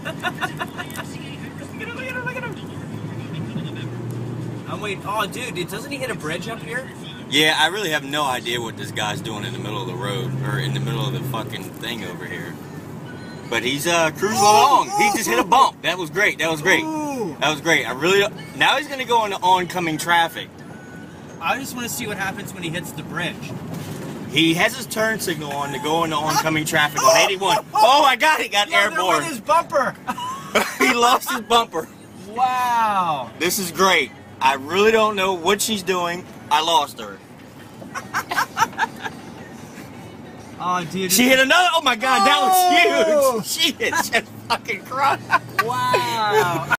Look at him. I'm waiting. Oh, dude, doesn't he hit a bridge up here? Yeah, I really have no idea what this guy's doing in the middle of the road, or in the middle of the fucking thing over here. But he's cruising along. He just hit a bump. That was great. That was great. That was great. I really. Now he's gonna go into oncoming traffic. I just want to see what happens when he hits the bridge. He has his turn signal on to go into oncoming traffic on 81. Oh my God, he got airborne. His bumper. He lost his bumper. Wow. This is great. I really don't know what she's doing. I lost her. Oh, dude. She hit another. Oh my God, that was huge. She hit just fucking crushed. Wow.